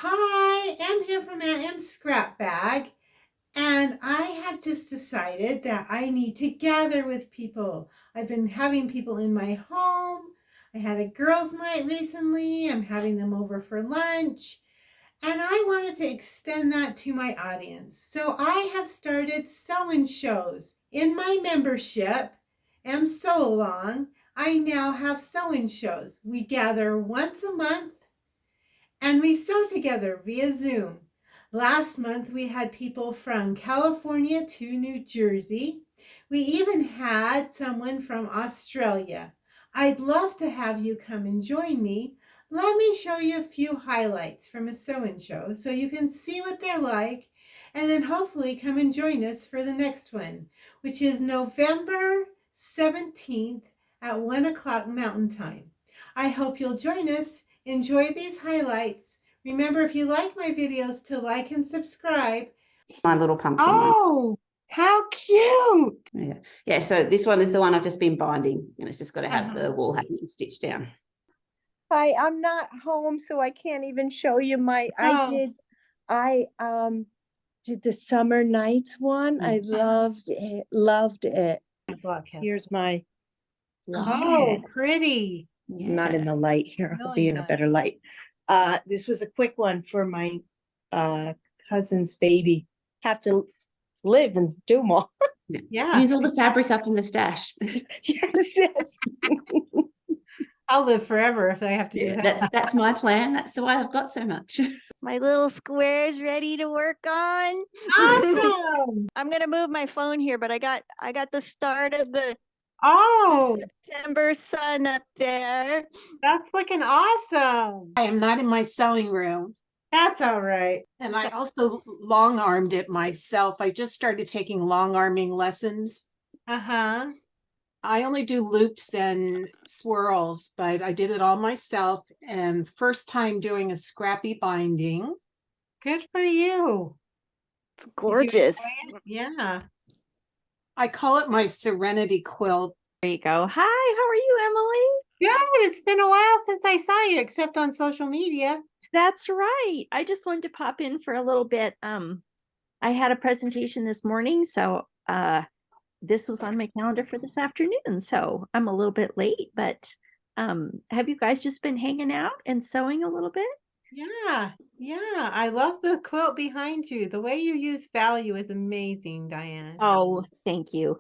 Hi, I'm here from Aunt M's scrap bag, and I have just decided that I need to gather with people. I've been having people in my home. I had a girls' night recently. I'm having them over for lunch, and I wanted to extend that to my audience. So I have started sew-in shows. In my membership, M Sew Along, I now have sew-in shows. We gather once a month and we sew together via Zoom. Last month, we had people from California to New Jersey. We even had someone from Australia. I'd love to have you come and join me. Let me show you a few highlights from a sew-in show so you can see what they're like, and then hopefully come and join us for the next one, which is November 17th at 1 o'clock Mountain Time. I hope you'll join us. Enjoy these highlights. Remember, if you like my videos, to like and subscribe. My little pumpkin one. Oh, how cute. Yeah, so this one is the one I've just been binding, and it's just got to have the wall hanging stitched down. Hi, I'm not home, so I can't even show you my, Oh. I did the summer nights one. I loved it. Here's my Oh, pretty. I'm not in the light here. I'll be Really in a nice. better light. This was a quick one for my cousin's baby. Have to live and do more. Yeah. Use all the fabric up in the stash. Yes. I'll live forever if I have to do that. That's my plan. That's why I've got so much. My little squares ready to work on. Awesome. I'm gonna move my phone here, but I got the start of the September sun up there. That's looking awesome. I am not in my sewing room. That's all right. And I also long armed it myself. I just started taking long arming lessons. Uh-huh. I only do loops and swirls, but I did it all myself. And first time doing a scrappy binding. Good for you. It's gorgeous. Yeah. I call it my Serenity quilt. There you go. Hi, how are you, Emily? Good. It's been a while since I saw you, except on social media. That's right. I just wanted to pop in for a little bit. I had a presentation this morning, so this was on my calendar for this afternoon. So I'm a little bit late, but have you guys just been hanging out and sewing a little bit? Yeah. Yeah. I love the quilt behind you. The way you use value is amazing, Diane. Oh, thank you.